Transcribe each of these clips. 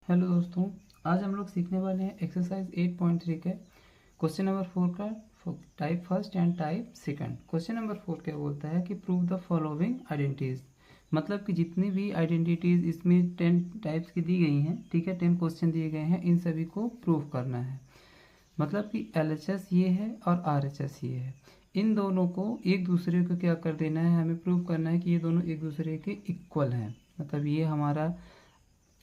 Hello दोस्तों, आज हम लोग सीखने वाले हैं एक्सरसाइज 8.3 के क्वेश्चन नंबर 4 का type first and type second. Question number 4 क्या बोलता है कि प्रूव द फॉलोइंग आइडेंटिटीज। मतलब कि जितनी भी आइडेंटिटीज इसमें 10 टाइप्स की दी गई हैं, ठीक है, 10 क्वेश्चन दिए गए हैं, इन सभी को प्रूव करना है। मतलब कि LHS ये है और RHS ये है, इन दोनों को एक दूसरे को क्या कर देना है, हमें प्रूव करना है कि ये दोनों एक दूसरे के इक्वल हैं। मतलब ये हमारा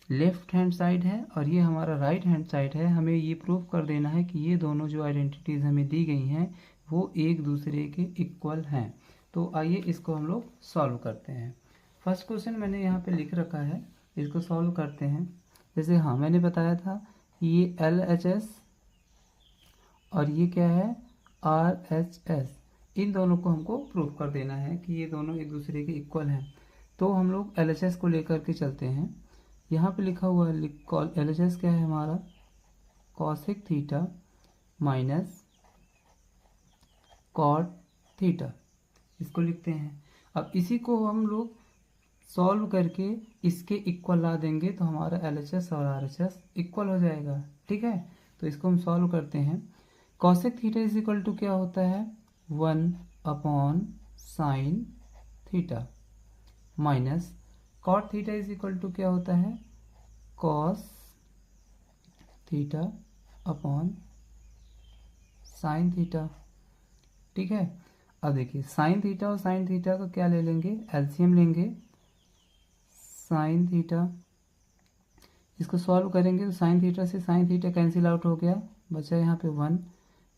लेफ्ट हैंड साइड है और ये हमारा राइट हैंड साइड है। हमें ये प्रूव कर देना है कि ये दोनों जो आइडेंटिटीज़ हमें दी गई हैं वो एक दूसरे के इक्वल हैं। तो आइए इसको हम लोग सॉल्व करते हैं। फर्स्ट क्वेश्चन मैंने यहाँ पे लिख रखा है, इसको सॉल्व करते हैं। जैसे मैंने बताया था ये LHS और ये क्या है RHS, इन दोनों को हमको प्रूव कर देना है कि ये दोनों एक दूसरे के इक्वल हैं। तो हम लोग LHS को लेकर के चलते हैं। यहाँ पे लिखा हुआ है LHS क्या है हमारा, cosec theta minus cot theta, इसको लिखते हैं। अब इसी को हम लोग सॉल्व करके इसके इक्वल ला देंगे तो हमारा LHS और RHS इक्वल हो जाएगा। ठीक है, तो इसको हम सॉल्व करते हैं। Cosec theta is equal to क्या होता है, 1/sin theta minus cot theta is equal to क्या होता है, cos theta upon sine theta. ठीक है, अब देखिए साइन थीटा और साइन थीटा का क्या ले लेंगे, एलसीएम लेंगे। साइन थीटा इसको सॉल्व करेंगे तो साइन थीटा से साइन थीटा कैंसिल आउट हो गया, बचा यहाँ पे 1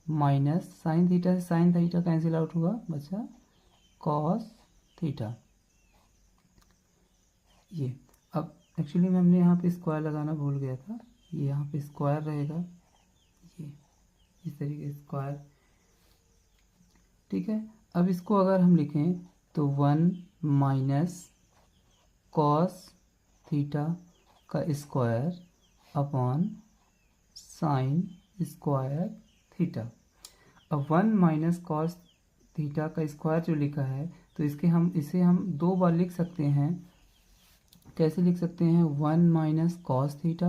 माइनस साइन थीटा से साइन थीटा कैंसिल आउट हुआ, बचा कॉस थीटा। ये अब एक्चुअली मैं हमने यहाँ पे स्क्वायर लगाना भूल गया था, ये यहाँ पे स्क्वायर रहेगा, ये इस तरीके से स्क्वायर। ठीक है, अब इसको अगर हम लिखें तो 1 माइनस कॉस थीटा का square upon sine square theta. अब 1 माइनस कॉस थीटा का स्क्वायर जो लिखा है तो इसे हम दो बार लिख सकते हैं। कैसे लिख सकते हैं, 1 माइनस कॉस थीटा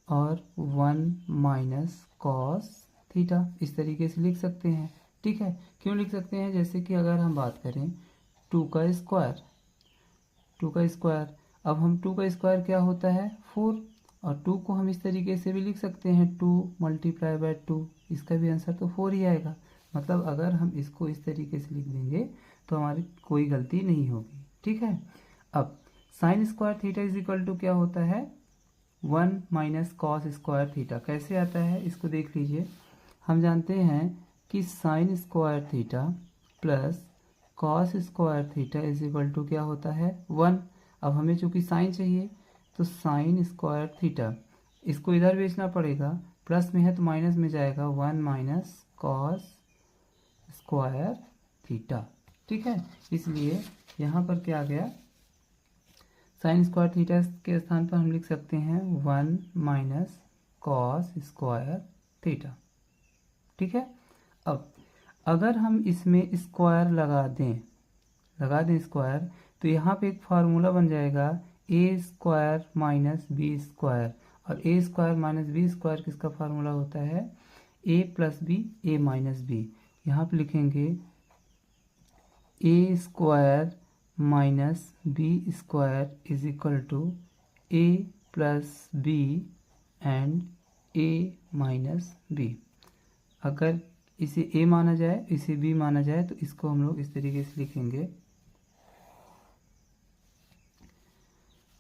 और 1 माइनस कॉस थीटा, इस तरीके से लिख सकते हैं। ठीक है, क्यों लिख सकते हैं, जैसे कि अगर हम बात करें 2 का स्क्वायर, अब हम 2 का स्क्वायर क्या होता है 4, और 2 को हम इस तरीके से भी लिख सकते हैं 2 मल्टीप्लाई बाय 2, इसका भी आंसर तो 4 ही आएगा। मतलब अगर हम इसको इस तरीके से लिख देंगे तो हमारी कोई गलती नहीं होगी। ठीक है, अब sine square theta is equal to क्या होता है, 1 माइनस कॉस स्क्वायर थीटा। कैसे आता है इसको देख लीजिए। हम जानते हैं कि sine square theta plus cos square theta is equal to क्या होता है 1। अब हमें चूंकि साइन चाहिए तो साइन स्क्वायर थीटा, इसको इधर भेजना पड़ेगा, प्लस में है तो माइनस में जाएगा, 1 माइनस कॉस स्क्वायर थीटा। ठीक है, इसलिए यहाँ पर क्या आ गया, साइन स्क्वायर थीटा के स्थान पर हम लिख सकते हैं 1 माइनस कॉस स्क्वायर थीटा। ठीक है, अब अगर हम इसमें स्क्वायर लगा दें स्क्वायर, तो यहाँ पे एक फार्मूला बन जाएगा a square minus b square. और a square minus b square किसका फार्मूला होता है, a plus b a minus b. यहाँ पे लिखेंगे a square minus b square is equal to a plus b and a minus b. अगर इसे ए माना जाए, इसे बी माना जाए, तो इसको हम लोग इस तरीके से लिखेंगे।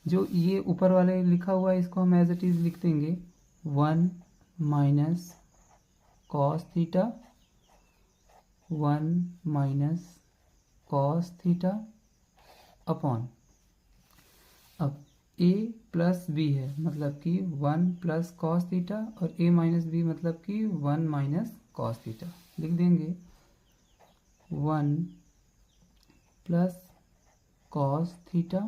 जो ये ऊपर वाले लिखा हुआ है इसको हम एज इट इज लिख देंगे 1 minus cos theta, 1 minus cos theta upon, अब a प्लस बी है मतलब कि 1 प्लस कॉस थीटा, और a माइनस बी मतलब कि 1 माइनस कॉस थीटा। लिख देंगे 1 प्लस कॉस थीटा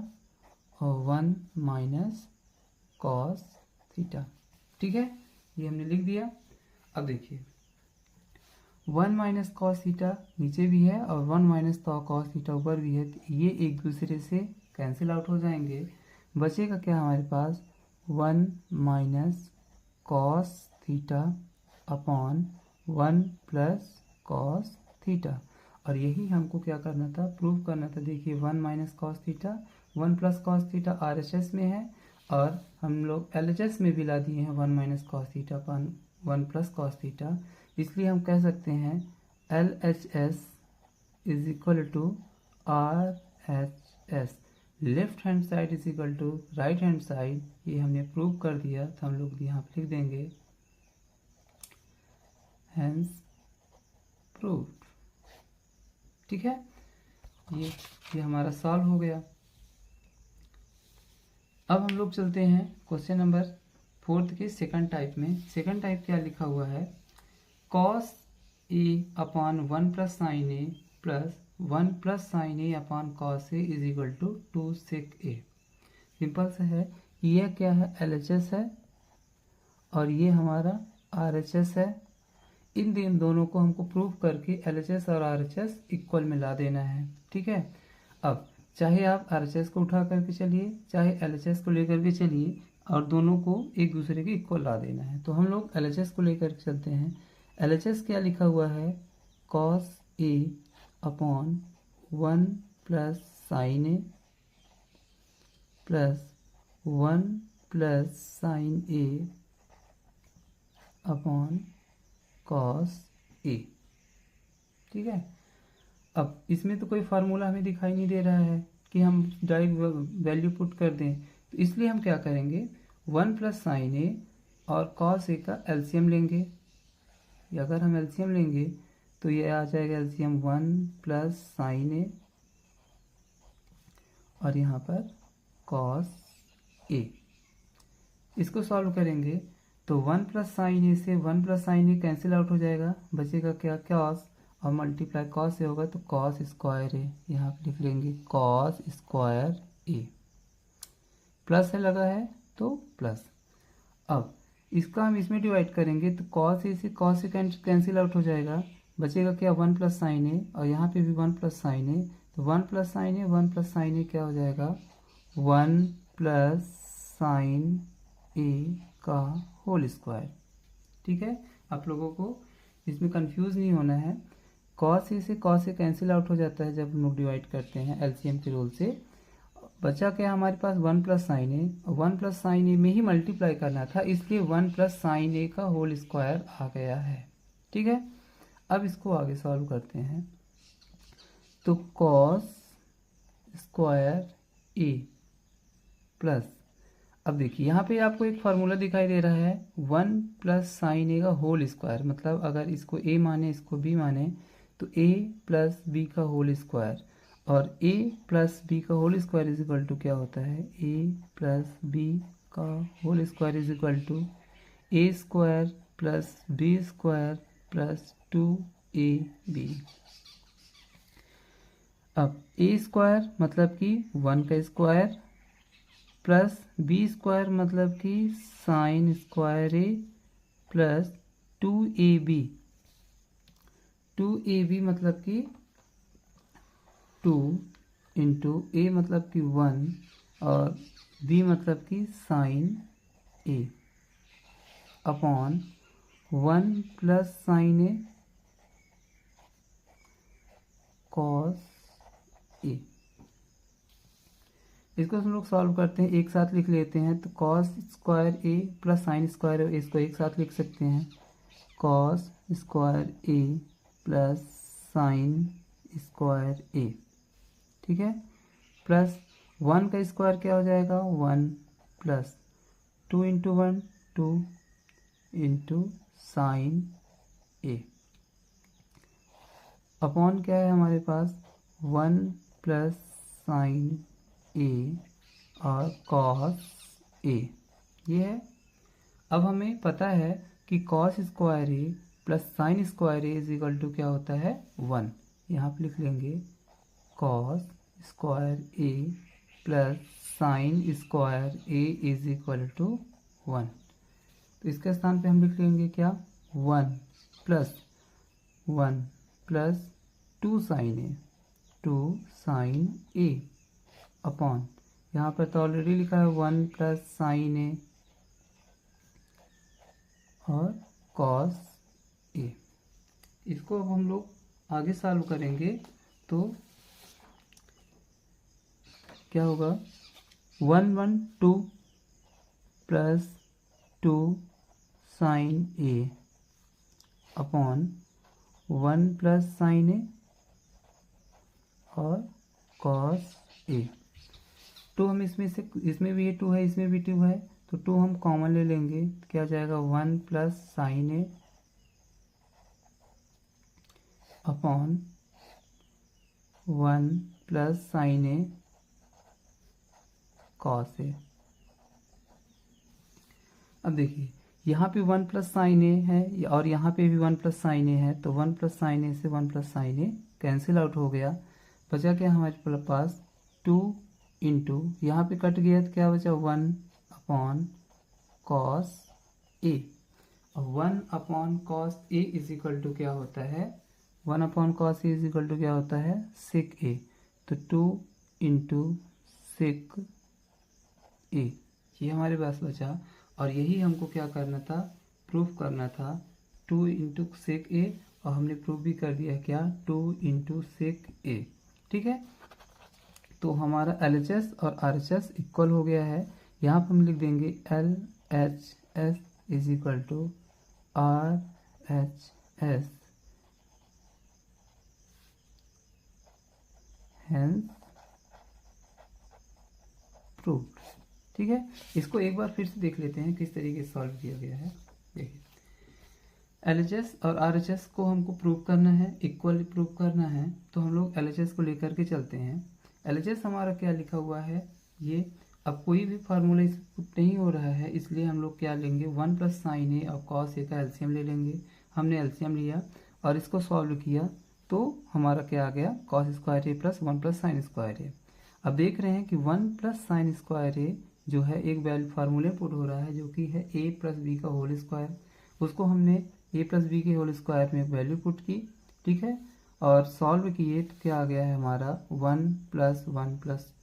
और 1 माइनस कॉस थीटा। ठीक है, ये हमने लिख दिया। अब देखिए 1 माइनस कॉस थीटा नीचे भी है और 1 माइनस कॉस थीटा ऊपर भी है, तो ये एक दूसरे से कैंसिल आउट हो जाएंगे। बचेगा क्या हमारे पास 1 minus cos theta upon 1 plus cos theta. और यही हमको क्या करना था, प्रूव करना था। देखिए 1 minus cos theta 1 plus cos theta RHS में है और हम लोग LHS में भी ला दिए हैं 1 minus cos theta upon 1 plus cos theta. इसलिए हम कह सकते हैं LHS is equal to RHS, left hand side is equal to right hand side. ये हमने प्रूव कर दिया, तो हम लोग यहाँ पर लिख देंगे हैंस प्रूव्ड। ठीक है, ये हमारा सॉल्व हो गया। अब हम लोग चलते हैं क्वेश्चन नंबर 4 के सेकंड टाइप में। सेकंड टाइप क्या लिखा हुआ है, cos a upon 1 plus sine A plus 1 plus sine A upon cos A is equal to 2 sec a। Simple सा है, यह क्या है LHS है और ये हमारा RHS है। इन दोनों को हमको प्रूव करके LHS और RHS इक्वल में ला देना है। ठीक है, अब चाहे आप RHS को उठा करके चलिए, चाहे LHS को लेकर के चलिए, और दोनों को एक दूसरे के इक्वल ला देना है। तो हम लोग LHS को लेकर के चलते हैं। LHS क्या लिखा हुआ है, cos a upon 1 plus sine A plus 1 plus sine A upon cos a. ठीक है, अब इसमें तो कोई फार्मूला हमें दिखाई नहीं दे रहा है कि हम डायरेक्ट वैल्यू पुट कर दें, तो इसलिए हम क्या करेंगे 1 प्लस साइन ए और कॉस ए का एलसीएम लेंगे। अगर हम एलसीएम लेंगे तो ये आ जाएगा एलसीएम 1 प्लस साइन ए और यहाँ पर कॉस ए। इसको सॉल्व करेंगे तो 1 प्लस साइन ए से 1 plus sine A cancel out हो जाएगा, बचेगा क्या कॉस, और मल्टीप्लाई कॉस से होगा तो कॉस स्क्वायर ए। यहाँ पे लिख लेंगे कॉस स्क्वायर ए, प्लस है लगा है तो प्लस। अब इसका हम इसमें डिवाइड करेंगे तो कॉस ए से कॉस ए कैंसिल आउट हो जाएगा, बचेगा क्या 1 प्लस साइन ए, और यहाँ पे भी 1 प्लस साइन ए, तो 1 प्लस साइन ए 1 प्लस साइन ए क्या हो जाएगा 1 प्लस साइन ए का होल स्क्वायर। ठीक है, आप लोगों को इसमें कंफ्यूज नहीं होना है। कॉस ए से कॉस ए कैंसिल आउट हो जाता है जब हम लोग डिवाइड करते हैं एलसीएम के रोल से। बचा क्या हमारे पास 1 प्लस साइन ए, 1 प्लस साइन ए में ही मल्टीप्लाई करना था, इसलिए 1 प्लस साइन ए का होल स्क्वायर आ गया है। ठीक है, अब इसको आगे सॉल्व करते हैं। तो कॉस स्क्वायर ए प्लस, अब देखिए यहाँ पे आपको एक फार्मूला दिखाई दे रहा है 1 प्लस साइन ए का होल स्क्वायर, मतलब अगर इसको a माने इसको b माने तो a प्लस बी का होल स्क्वायर, और a प्लस बी का whole square is equal to क्या होता है a प्लस बी का whole square is equal to a square plus b square plus 2ab। अब a स्क्वायर मतलब कि 1 का स्क्वायर प्लस बी स्क्वायर मतलब कि sine square A plus 2ab, 2ab मतलब कि 2 इंटू ए मतलब कि 1 और b मतलब कि sign A upon 1 plus sine A cos A. इसको हम लोग सॉल्व करते हैं, एक साथ लिख लेते हैं। तो cos square A plus sine square ए, इसको एक साथ लिख सकते हैं cos square A plus sine square ए। ठीक है, प्लस 1 का स्क्वायर क्या हो जाएगा 1 प्लस 2 इंटू 1 2 इंटू साइन ए अपॉन क्या है हमारे पास 1 प्लस साइन ए और कॉस ए, ये है। अब हमें पता है कि cos square A plus sine square A is equal to क्या होता है 1। यहाँ पे लिख लेंगे cos square A plus sine square A is equal to 1। तो इसके स्थान पे हम लिख लेंगे क्या 1 प्लस 2 साइन ए अपॉन यहाँ पर तो ऑलरेडी लिखा है 1 प्लस साइन ए और कॉस ए। इसको अब हम लोग आगे सॉल्व करेंगे तो क्या होगा, 1 plus 2 sign A upon 1 plus sine A और कॉस ए। 2 हम इसमें भी ये 2 है, इसमें भी 2 है, तो 2 हम कॉमन ले लेंगे, क्या हो जाएगा 1 plus sine A upon 1 plus sine A cos A. अब देखिए यहाँ पे 1 प्लस साइन ए है और यहाँ पे भी 1 प्लस साइन ए है, तो 1 प्लस साइन ए से 1 plus sine A cancel out हो गया। बचा क्या हमारे पास 2 इंटू, यहाँ पे कट गया तो क्या बचा 1 अपॉन कॉस ए। और 1 upon cos A is equal to क्या होता है, 1 upon cos A is equal to क्या होता है सेक ए। तो 2 इंटू सेक ए ये हमारे पास बचा, और यही हमको क्या करना था, प्रूफ करना था 2 इंटू सेक ए, और हमने प्रूफ भी कर दिया क्या 2 इंटू सेक ए। ठीक है, तो हमारा LHS और RHS इक्वल हो गया है। यहाँ पर हम लिख देंगे LHS is equal to RHS, hence proved. ठीक है, इसको एक बार फिर से देख लेते हैं किस तरीके से सॉल्व किया गया है। देखिए LHS और RHS को हमको प्रूव करना है, इक्वल प्रूव करना है, तो हम लोग LHS को लेकर के चलते हैं। LHS हमारा क्या लिखा हुआ है ये, अब कोई भी फार्मूला इस पुट नहीं हो रहा है, इसलिए हम लोग क्या लेंगे 1 प्लस साइन ए और कॉस ए का एलसीएम ले लेंगे। हमने एलसीएम लिया और इसको सॉल्व किया तो हमारा क्या आ गया cos square A plus 1 plus sine square ए। अब देख रहे हैं कि 1 प्लस साइन स्क्वायर ए जो है एक वैल्यू फार्मूले पुट हो रहा है जो कि है a प्लस बी का होल स्क्वायर, उसको हमने a प्लस बी के होल स्क्वायर में वैल्यू पुट की। ठीक है, और सॉल्व किए तो क्या आ गया है हमारा 1 प्लस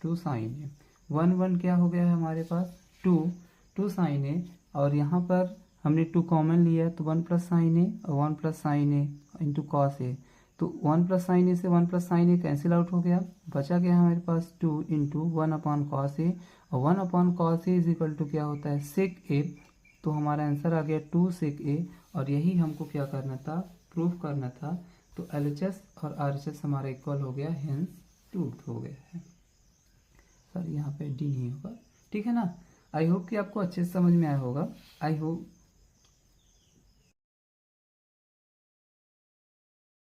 2 साइन ए। 1 क्या हो गया है हमारे पास 2 साइन ए, और यहाँ पर हमने 2 कॉमन लिया तो 1 प्लस साइन ए और 1 plus sine A into cos A, तो 1 प्लस साइन ए से 1 plus sine A cancel out हो गया। बचा गया हमारे पास 2 इंटू 1 अपॉन कॉस ए, और 1 upon cos A is equal to क्या होता है सेक ए। तो हमारा आंसर आ गया 2 सेक ए, और यही हमको क्या करना था प्रूफ करना था। तो LHS और RHS हमारा इक्वल हो गया, हेंस प्रूव्ड हो गया है। सर यहाँ पे डी नहीं होगा, ठीक है ना। आई होप कि आपको अच्छे से समझ में आया होगा। I hope